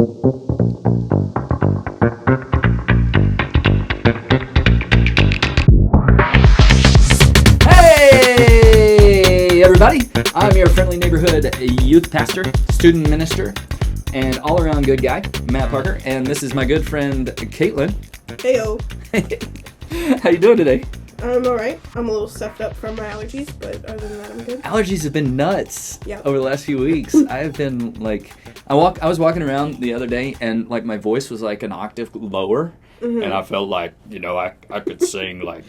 Hey, everybody. I'm your friendly neighborhood youth pastor, student minister, and all-around good guy, Matt Parker, and this is my good friend, Katelyn. Heyo. How you doing today? I'm alright. I'm a little stuffed up from my allergies, but other than that, I'm good. Allergies have been nuts Yeah. over the last few weeks. I've been like, I was walking around the other day, and like my voice was like an octave lower, and I felt like, I could sing like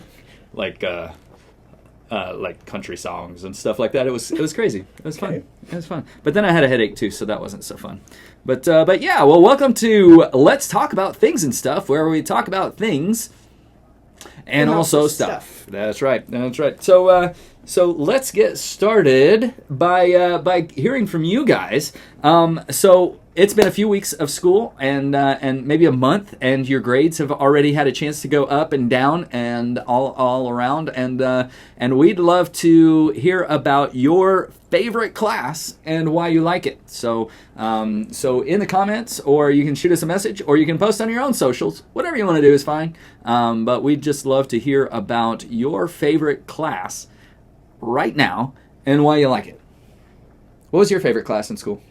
country songs and stuff like that. It was crazy. It was fun. Okay. It was fun. But then I had a headache too, so that wasn't so fun. But yeah, well, welcome to Let's Talk About Things and Stuff, where we talk about things and also stuff. That's right. That's right. So let's get started by hearing from you guys. So it's been a few weeks of school and maybe a month, and your grades have already had a chance to go up and down and all around, and we'd love to hear about your favorite class and why you like it. So in the comments, or you can shoot us a message, or you can post on your own socials. Whatever you want to do is fine. But we'd just love to hear about your favorite class right now and why you like it. What was your favorite class in school?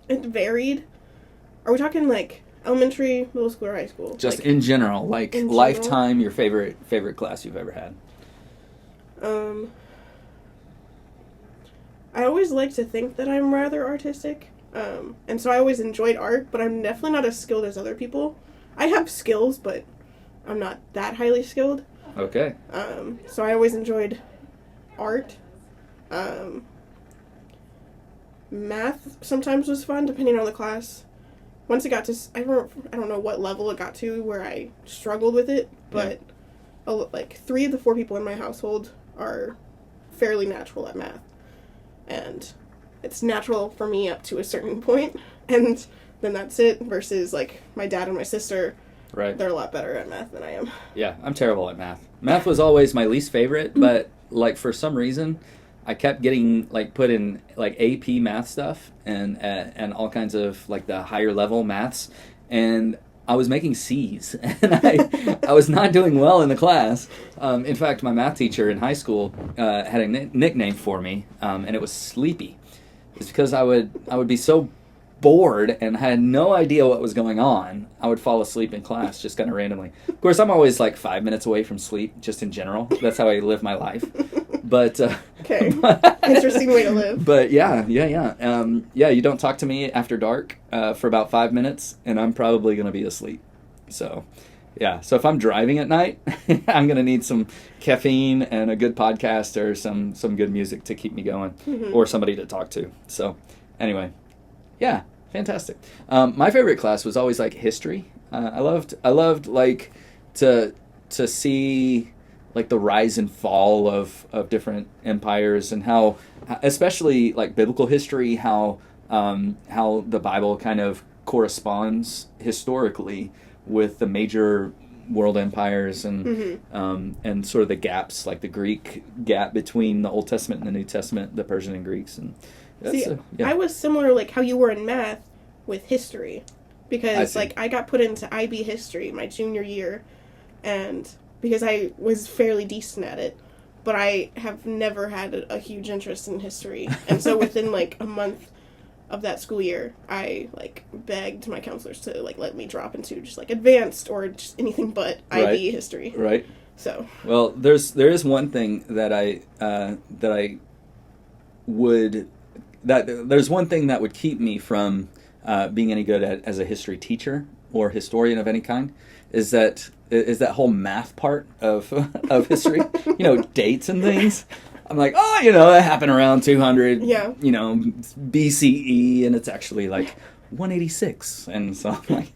It varied. Are we talking like elementary, middle school, or high school? Just in general, like in lifetime, your favorite class you've ever had. I always like to think that I'm rather artistic, and so I always enjoyed art, but I'm definitely not as skilled as other people. I have skills, but I'm not that highly skilled. Okay. So I always enjoyed art. Math sometimes was fun, depending on the class. Once it got to, I don't know what level it got to where I struggled with it, but like 3 of the 4 people in my household are fairly natural at math. And it's natural for me up to a certain point, and then that's it, versus like my dad and my sister. Right. They're a lot better at math than I am. Yeah, I'm terrible at math. Math was always my least favorite, but like for some reason, I kept getting like put in like AP math stuff and all kinds of like the higher level maths, and I was making C's, and I was not doing well in the class. In fact, my math teacher in high school had a nickname for me, and it was Sleepy. It's because I would be so bored and had no idea what was going on. I would fall asleep in class just kind of randomly. Of course, I'm always like 5 minutes away from sleep, just in general. That's how I live my life. But okay, interesting way to live. But yeah. You don't talk to me after dark for about 5 minutes, and I'm probably gonna be asleep. So, yeah. So if I'm driving at night, I'm gonna need some caffeine and a good podcast or some good music to keep me going, or somebody to talk to. So, anyway, yeah, fantastic. My favorite class was always like history. I loved like to see like the rise and fall of different empires, and how, especially like biblical history, how the Bible kind of corresponds historically with the major world empires, and sort of the gaps, like the Greek gap between the Old Testament and the New Testament, the Persian and Greeks. And I was similar like how you were in math with history, because like I got put into IB history my junior year, and because I was fairly decent at it, but I have never had a huge interest in history. And so within like a month of that school year, I like begged my counselors to like let me drop into just like advanced or just anything but IB history. Right. So well, there is one thing that there's one thing that would keep me from being any good as a history teacher or historian of any kind, is that whole math part of history, dates and things. I'm like, that happened around 200, BCE, and it's actually like 186. And so I'm like,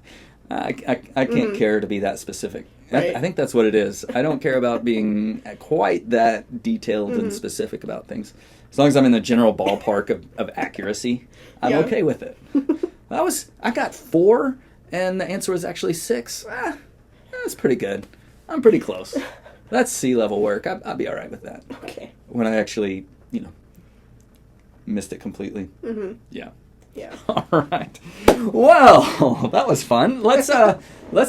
I can't care to be that specific. Right. I think that's what it is. I don't care about being quite that detailed and specific about things. As long as I'm in the general ballpark of accuracy, I'm okay with it. I got 4, and the answer was actually 6. That's pretty good. I'm pretty close. That's C-level work. I'll be all right with that. Okay. When I actually, missed it completely. Mm-hmm. Yeah. Yeah. All right. Well, that was fun. Let's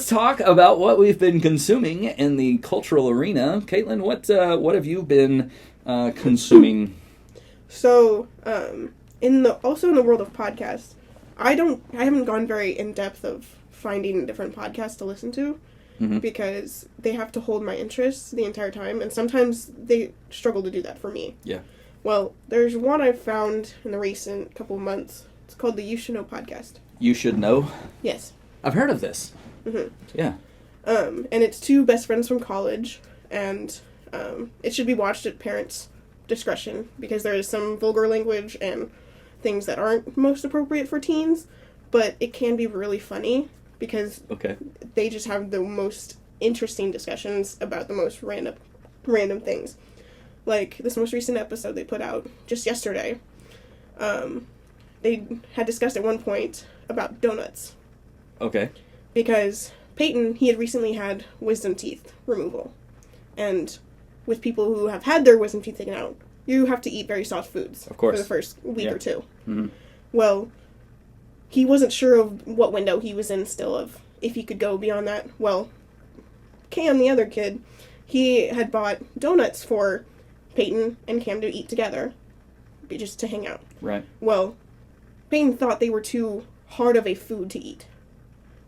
talk about what we've been consuming in the cultural arena. Katelyn, what have you been consuming? So, in the world of podcasts, I haven't gone very in depth of finding different podcasts to listen to, because they have to hold my interest the entire time, and sometimes they struggle to do that for me. Yeah. Well, there's one I've found in the recent couple of months. It's called the You Should Know podcast. You Should Know? Yes. I've heard of this. Mm-hmm. Yeah. And it's two best friends from college, and it should be watched at parents' discretion, because there is some vulgar language and things that aren't most appropriate for teens, but it can be really funny, because they just have the most interesting discussions about the most random things. Like, this most recent episode they put out just yesterday, they had discussed at one point about donuts. Okay. Because Peyton, he had recently had wisdom teeth removal. And with people who have had their wisdom teeth taken out, you have to eat very soft foods. Of course. For the first week or two. Mm-hmm. Well, he wasn't sure of what window he was in still, of if he could go beyond that. Well, Cam, the other kid, he had bought donuts for Peyton and Cam to eat together, just to hang out. Right. Well, Peyton thought they were too hard of a food to eat.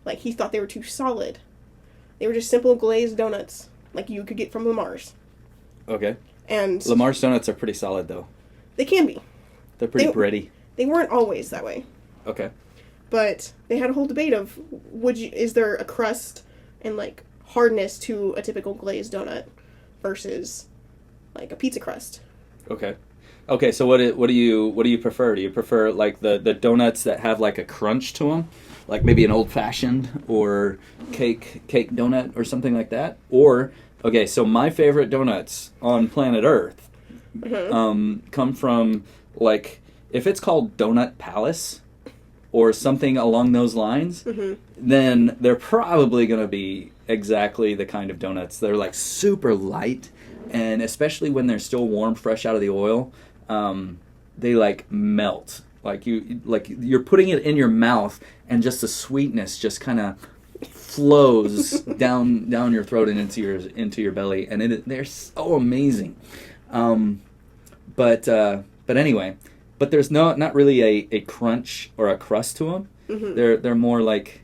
Like, he thought they were too solid. They were just simple glazed donuts, like you could get from Lamar's. Okay. And Lamar's donuts are pretty solid, though. They can be. They're pretty bready. They weren't always that way. Okay. But they had a whole debate of, is there a crust and, like, hardness to a typical glazed donut versus, like, a pizza crust. Okay. Okay, so what do you prefer? Do you prefer, like, the donuts that have, like, a crunch to them? Like maybe an old-fashioned or cake donut or something like that? Or, okay, so my favorite donuts on planet Earth come from, like, if it's called Donut Palace or something along those lines, then they're probably going to be exactly the kind of donuts. They're, like, super light, and especially when they're still warm, fresh out of the oil, they, like, melt. Like you're putting it in your mouth, and just the sweetness just kind of flows down your throat and into your belly, and they're so amazing. But anyway, there's not really a crunch or a crust to them. They're more like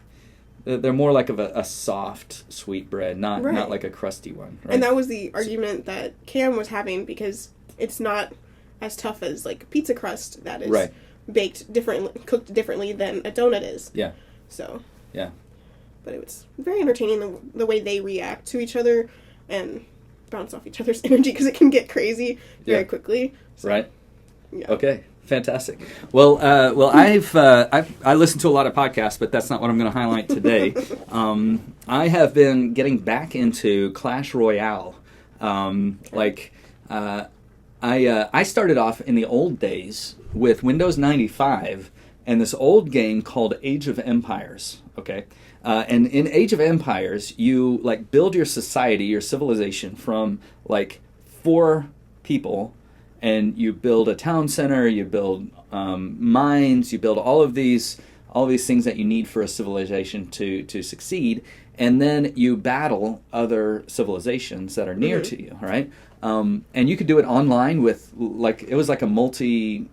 of a soft sweet bread, not like a crusty one. Right? And that was the argument that Cam was having, because it's not as tough as like pizza crust that is baked differently, cooked differently than a donut is. Yeah. So. Yeah. But it was very entertaining the way they react to each other and bounce off each other's energy, because it can get crazy very quickly. So, right. Yeah. Okay. Fantastic. Well, I listened to a lot of podcasts, but that's not what I'm going to highlight today. I have been getting back into Clash Royale. I started off in the old days with Windows 95 and this old game called Age of Empires. Okay, and in Age of Empires, you like build your society, your civilization from like 4 people. And you build a town center, you build mines, you build all of these things that you need for a civilization to succeed, and then you battle other civilizations that are near to you, right? And you could do it online with, like, it was like a massive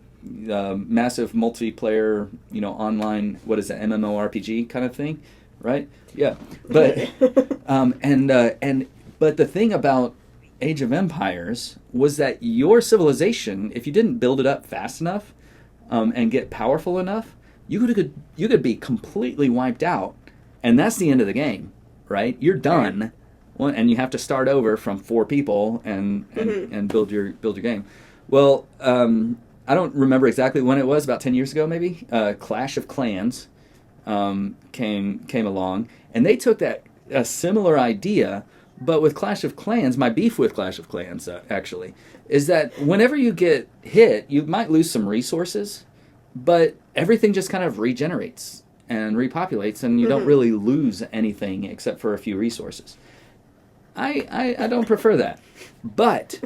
multiplayer, online, what is it, MMORPG kind of thing, right? Yeah, but but the thing about Age of Empires was that your civilization, if you didn't build it up fast enough and get powerful enough, you could be completely wiped out, and that's the end of the game, right? You're done, and you have to start over from 4 people and build your game. Well, I don't remember exactly when it was, about 10 years ago maybe. Clash of Clans came along, and they took a similar idea. But with Clash of Clans, my beef with Clash of Clans, actually, is that whenever you get hit, you might lose some resources, but everything just kind of regenerates and repopulates, and you don't really lose anything except for a few resources. I don't prefer that. But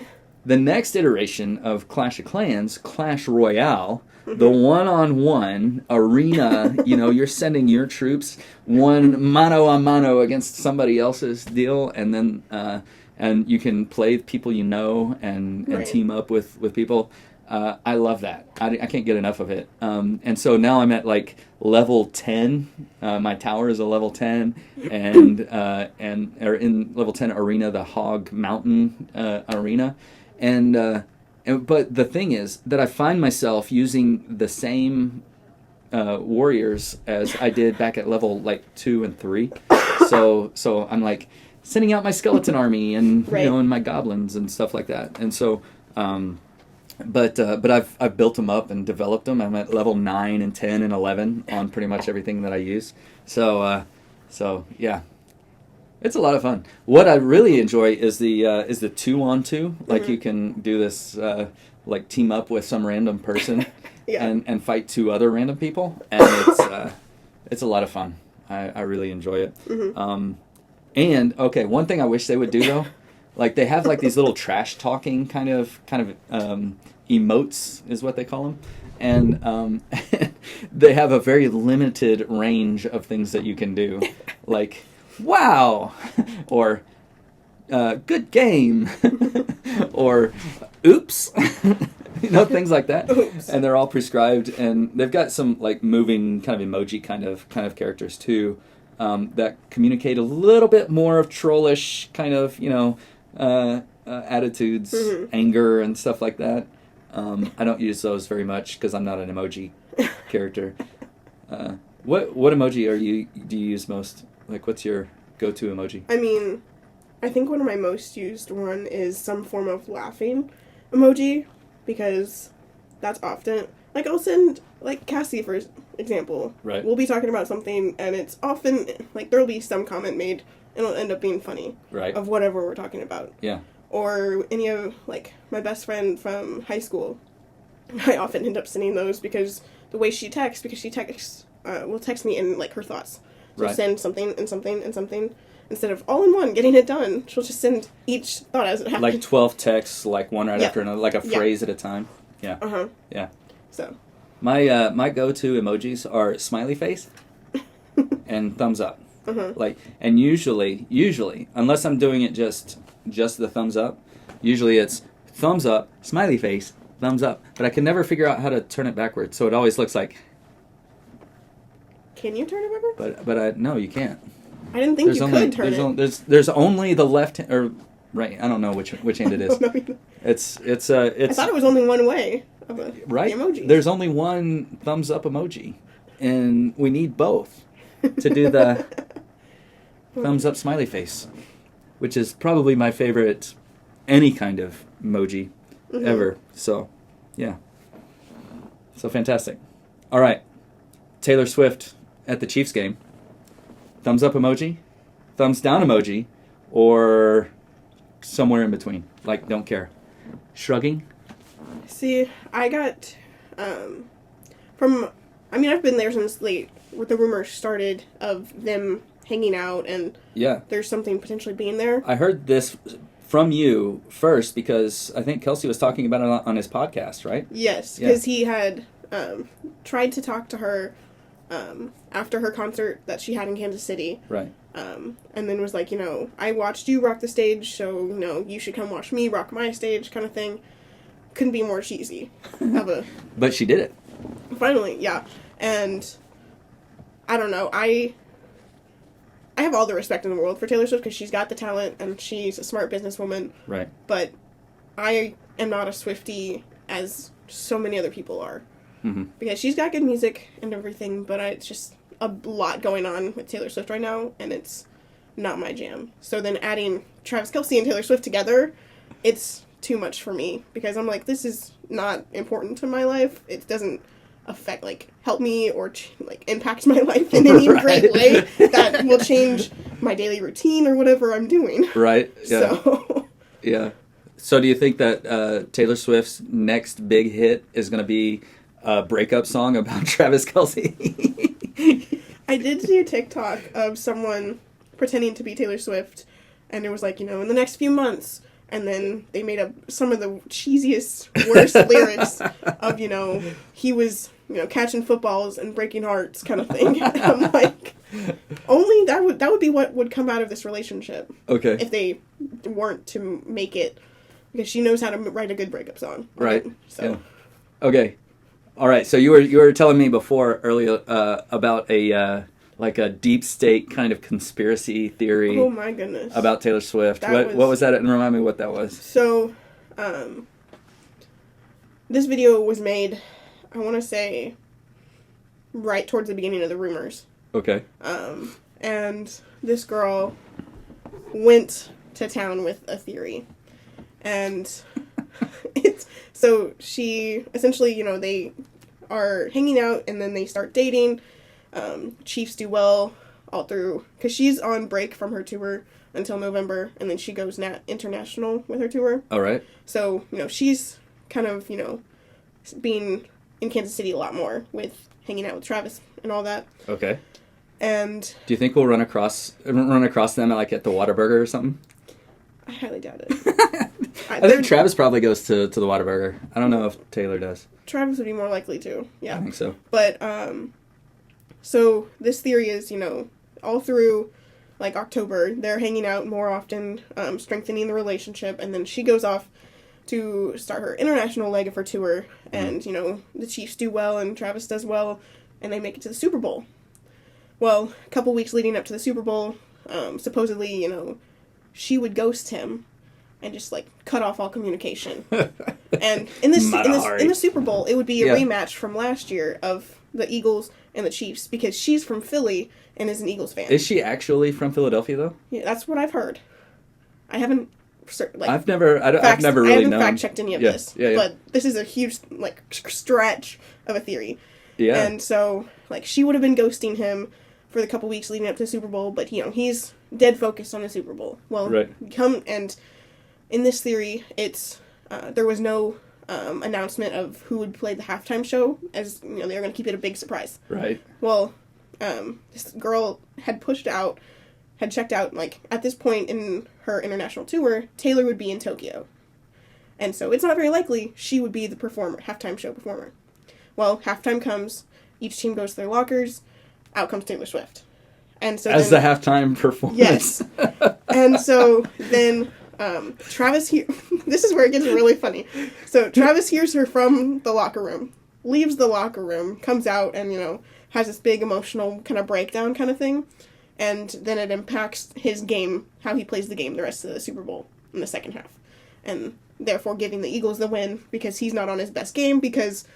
the next iteration of Clash of Clans, Clash Royale, the one-on-one arena, you're sending your troops one mano a mano against somebody else's deal, and then and you can play people and team up with people. I love that. I can't get enough of it. And so now I'm at like level 10. My tower is a level 10, and or in level 10 arena, the Hog Mountain arena, but the thing is that I find myself using the same warriors as I did back at level like 2 and 3. So I'm like sending out my skeleton army and and my goblins and stuff like that. And so but I've built them up and developed them. I'm at level 9 and 10 and 11 on pretty much everything that I use. So yeah. It's a lot of fun. What I really enjoy is the 2-on-2. Like you can do this like team up with some random person and fight 2 other random people, and it's a lot of fun. I really enjoy it. And okay, one thing I wish they would do though, like they have like these little trash talking kind of emotes is what they call them, and they have a very limited range of things that you can do, like. Wow, or good game, or oops, things like that. Oops. And they're all prescribed, and they've got some like moving kind of emoji kind of characters too, that communicate a little bit more of trollish kind of attitudes, anger and stuff like that. I don't use those very much because I'm not an emoji character. What emoji do you use most? Like, what's your go-to emoji? I mean, I think one of my most used one is some form of laughing emoji, because that's often, like, I'll send, like, Cassie, for example. Right. We'll be talking about something, and it's often, like, there'll be some comment made, and it'll end up being funny. Right. Of whatever we're talking about. Yeah. Or any of, like, my best friend from high school, I often end up sending those because the way she texts, will text me in, like, her thoughts. So send something and something and something. Instead of all in one, getting it done, she'll just send each thought as it happens. Like 12 texts, like one right after another, like a phrase at a time. Yeah. Uh-huh. Yeah. So. My go-to emojis are smiley face and thumbs up. Like, and usually, unless I'm doing it just the thumbs up, usually it's thumbs up, smiley face, thumbs up. But I can never figure out how to turn it backwards, so it always looks like... Can you turn it backwards? But no, you can't. I didn't think could turn it. There's only the left or right. I don't know which hand it is. It's. I thought it was only one way of the emoji. There's only one thumbs up emoji, and we need both to do the thumbs up smiley face, which is probably my favorite any kind of emoji ever. So, yeah. So fantastic. All right, Taylor Swift at the Chiefs game. Thumbs up emoji, thumbs down emoji, or somewhere in between. Like, don't care. Shrugging. See, I got I've been there since the rumors started of them hanging out, and there's something potentially being there. I heard this from you first because I think Kelce was talking about it on his podcast, right? Yes, because he had tried to talk to her after her concert that she had in Kansas City. Right. And then was like, I watched you rock the stage, so, you should come watch me rock my stage kind of thing. Couldn't be more cheesy. But she did it. Finally, yeah. And I don't know, I have all the respect in the world for Taylor Swift because she's got the talent and she's a smart businesswoman. Right. But I am not a Swiftie as so many other people are. Because she's got good music and everything, but it's just a lot going on with Taylor Swift right now, and it's not my jam. So then adding Travis Kelce and Taylor Swift together, it's too much for me, because I'm like, this is not important to my life. It doesn't help me or impact my life in any great way that will change my daily routine or whatever I'm doing. Right. Yeah. So. Yeah. So do you think that Taylor Swift's next big hit is going to be a breakup song about Travis Kelce? I did see a TikTok of someone pretending to be Taylor Swift, and it was like, in the next few months, And then they made up some of the cheesiest, worst lyrics of, he was, catching footballs and breaking hearts kind of thing. And I'm like, only that would be what would come out of this relationship. Okay. If they weren't to make it, because she knows how to write a good breakup song. Right. So. Yeah. Okay. All right. So you were telling me before earlier about a deep state kind of conspiracy theory. Oh my goodness. About Taylor Swift. What was that? And remind me what that was. So, this video was made, I want to say, right towards the beginning of the rumors. Okay. And this girl went to town with a theory. And so she, essentially, they are hanging out and then they start dating. Chiefs do well all through, because she's on break from her tour until November, and then she goes international with her tour. All right. So, she's kind of, being in Kansas City a lot more with hanging out with Travis and all that. Okay. And do you think we'll run across them at the Whataburger or something? I highly doubt it. I think Travis probably goes to the Whataburger. I don't know if Taylor does. Travis would be more likely to. Yeah. I think so. But so this theory is, all through October, they're hanging out more often, strengthening the relationship, and then she goes off to start her international leg of her tour, and the Chiefs do well and Travis does well, and they make it to the Super Bowl. Well, a couple weeks leading up to the Super Bowl, supposedly, she would ghost him and just cut off all communication. And in the Super Bowl, it would be a rematch from last year of the Eagles and the Chiefs, because she's from Philly and is an Eagles fan. Is she actually from Philadelphia though? Yeah, that's what I've heard. I haven't I've never really known. Fact checked any of this. Yeah. But this is a huge stretch of a theory. Yeah. And so she would have been ghosting him for the couple weeks leading up to the Super Bowl, but he's dead focused on the Super Bowl. Well, right. In this theory, it's there was no announcement of who would play the halftime show, as they were going to keep it a big surprise. Right. Well, this girl had checked out, at this point in her international tour, Taylor would be in Tokyo. And so it's not very likely she would be the halftime show performer. Well, halftime comes, each team goes to their lockers, out comes Taylor Swift. And so the halftime performance. Yes. And so then Travis this is where it gets really funny. So Travis hears her from the locker room, leaves the locker room, comes out and, has this big emotional kind of breakdown kind of thing. And then it impacts his game, how he plays the game the rest of the Super Bowl in the second half. And therefore giving the Eagles the win, because he's not on his best game, because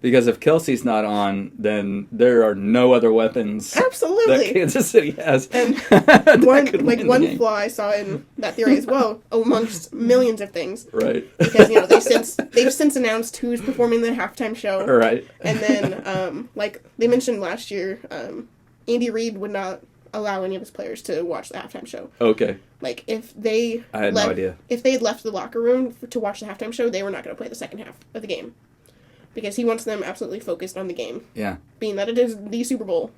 if Kelce's not on, then there are no other weapons. Absolutely. That Kansas City has. And one flaw I saw in that theory as well, amongst millions of things. Right. Because they've since announced who's performing the halftime show. Right. And then they mentioned last year, Andy Reid would not allow any of his players to watch the halftime show. Okay. If they I had no idea. If they had left the locker room to watch the halftime show, they were not going to play the second half of the game. Because he wants them absolutely focused on the game. Yeah. Being that it is the Super Bowl.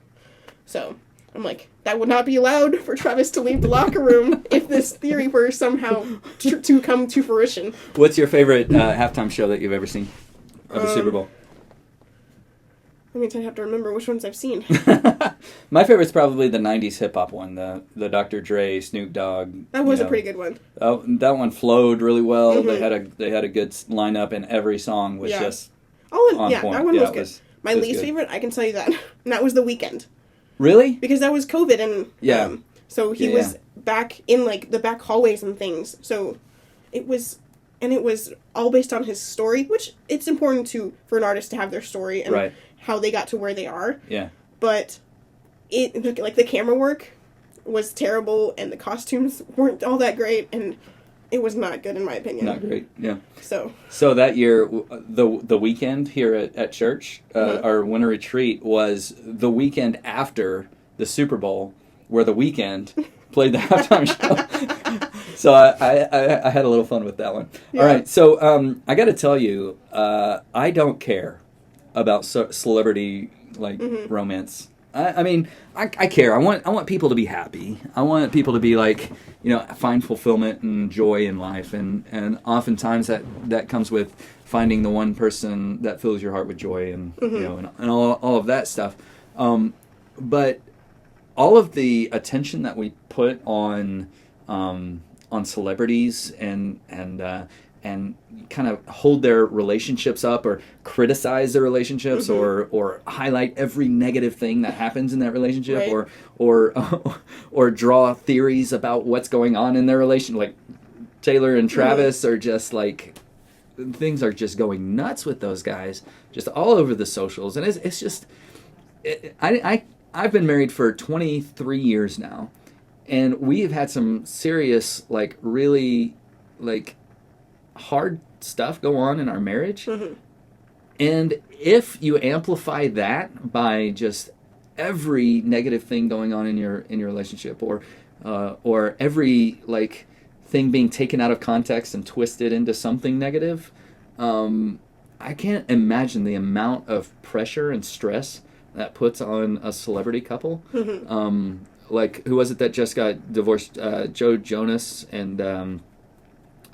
So, I'm that would not be allowed for Travis to leave the locker room if this theory were somehow to come to fruition. What's your favorite halftime show that you've ever seen of the Super Bowl? I mean, I have to remember which ones I've seen. My favorite's probably the 90s hip-hop one, the Dr. Dre, Snoop Dogg. That was a pretty good one. Oh, that one flowed really well. Mm-hmm. They had a good lineup, and every song was just on point. That one was good. My least favorite, I can tell you that, and that was The Weeknd. Really? Because that was COVID, and so he was back in the back hallways and things. So it was all based on his story, which it's important for an artist to have their story and how they got to where they are. Yeah. But the camera work was terrible, and the costumes weren't all that great, and it was not good in my opinion. Not great, yeah. So that year, the weekend here at church, our winter retreat was the weekend after the Super Bowl, where The Weeknd played the halftime show. So I had a little fun with that one. Yeah. All right, so I got to tell you, I don't care about celebrity romance I mean, I care. I want people to be happy. I want people to be like, find fulfillment and joy in life, and oftentimes that comes with finding the one person that fills your heart with joy, and and all of that stuff. But all of the attention that we put on celebrities and kind of hold their relationships up or criticize their relationships or highlight every negative thing that happens in that relationship or draw theories about what's going on in their relation. Like Taylor and Travis are just like, things are just going nuts with those guys, just all over the socials. And it's just, I've been married for 23 years now, and we've had some serious, like, really, like, hard stuff go on in our marriage. And if you amplify that by just every negative thing going on in your relationship, or every, like, thing being taken out of context and twisted into something negative, I can't imagine the amount of pressure and stress that puts on a celebrity couple. Like, who was it that just got divorced? Joe Jonas, and I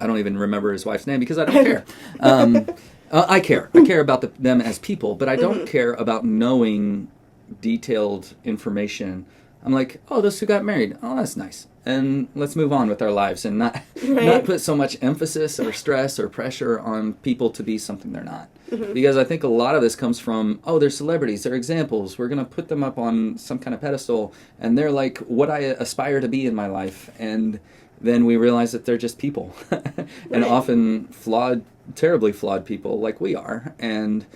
don't even remember his wife's name because I don't care. I care. I care about them as people, but I don't care about knowing detailed information. I'm like, oh, those two got married. Oh, that's nice. And let's move on with our lives and not put so much emphasis or stress or pressure on people to be something they're not. Because I think a lot of this comes from, oh, they're celebrities, they're examples. We're going to put them up on some kind of pedestal, and they're like what I aspire to be in my life. And then we realize that they're just people. And often flawed, terribly flawed people like we are. And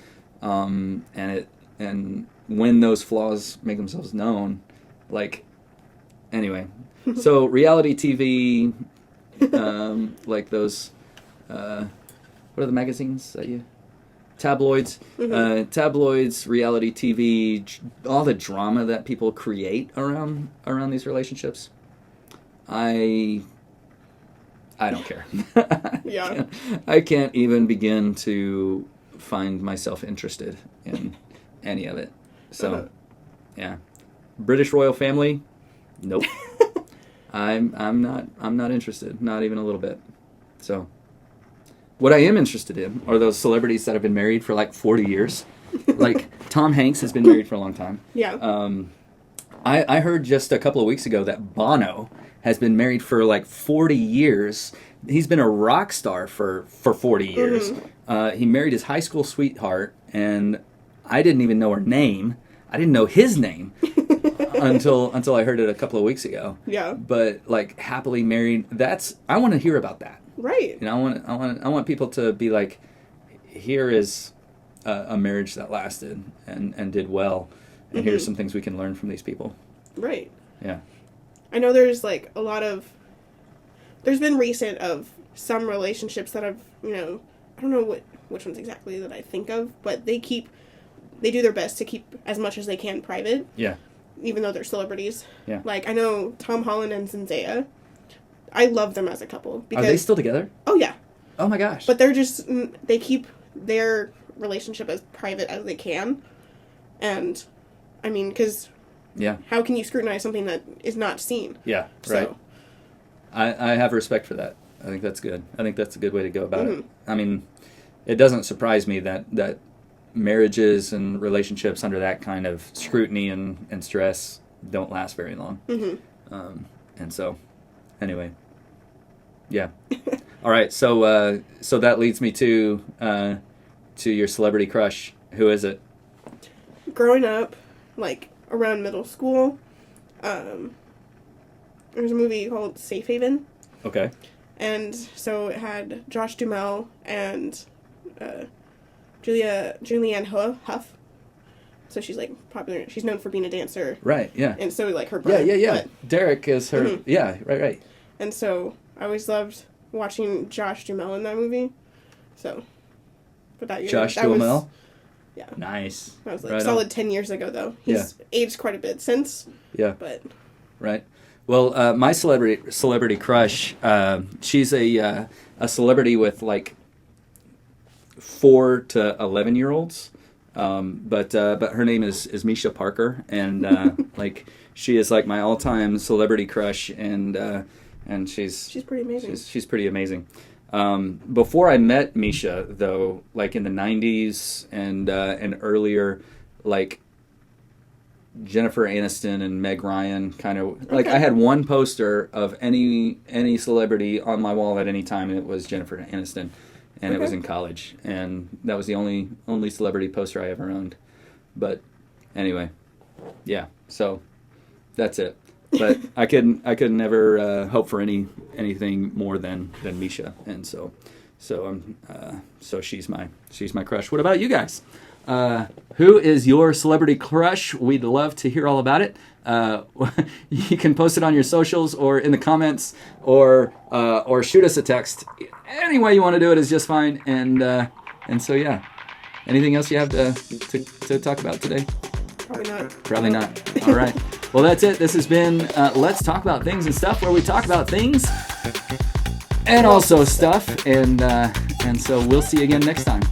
when those flaws make themselves known, like, anyway. So reality TV, like those, what are the magazines that you, tabloids, reality TV, all the drama that people create around these relationships. I don't care. I can't even begin to find myself interested in any of it. So, yeah. British royal family, nope. I'm not interested, not even a little bit. So, what I am interested in are those celebrities that have been married for like 40 years. Like Tom Hanks has been married for a long time. Yeah. I heard just a couple of weeks ago that Bono has been married for like 40 years. He's been a rock star for 40 years. He married his high school sweetheart, and I didn't even know her name. I didn't know his name until I heard it a couple of weeks ago. Yeah. But like happily married, I want to hear about that. Right. I want people to be like, here is a marriage that lasted and did well, and here's some things we can learn from these people. Right. Yeah. I know there's like there's been recent of some relationships that I've, I don't know which ones exactly that I think of, but they do their best to keep as much as they can private. Yeah. Even though they're celebrities. Yeah. Like, I know Tom Holland and Zendaya. I love them as a couple. Are they still together? Oh, yeah. Oh, my gosh. But they keep their relationship as private as they can. And, I mean, because... Yeah. How can you scrutinize something that is not seen? Yeah, right. So. I have respect for that. I think that's good. I think that's a good way to go about it. I mean, it doesn't surprise me that marriages and relationships under that kind of scrutiny and stress don't last very long. And so, anyway, yeah. All right, so that leads me to your celebrity crush. Who is it? Growing up, like around middle school, there was a movie called Safe Haven. Okay. And so it had Josh Duhamel and Julianne Hough. So she's like popular. She's known for being a dancer. Right, yeah. And so like her brother. Yeah. But, Derek is her. Yeah, right. And so I always loved watching Josh Duhamel in that movie. So, but that year. Josh Duhamel? Yeah. Nice. That was like solid 10 years ago though. He's aged quite a bit since. Yeah. But. Right. Well, my celebrity crush, she's a celebrity with like 4 to 11-year-olds. But her name is Misha Parker, and like she is like my all-time celebrity crush, and she's pretty amazing. She's pretty amazing. Before I met Misha, though, like in the 90s and earlier, like Jennifer Aniston and Meg Ryan, kind of like I had one poster of any celebrity on my wall at any time, and it was Jennifer Aniston, and it was in college, and that was the only celebrity poster I ever owned. But anyway, yeah, so that's it. But I could never hope for anything more than Misha, and so she's my crush. What about you guys? Who is your celebrity crush? We'd love to hear all about it. You can post it on your socials or in the comments, or shoot us a text. Any way you want to do it is just fine. And so yeah. Anything else you have to talk about today? Probably not. All right. Well, that's it. This has been Let's Talk About Things and Stuff, where we talk about things and also stuff. And so we'll see you again next time.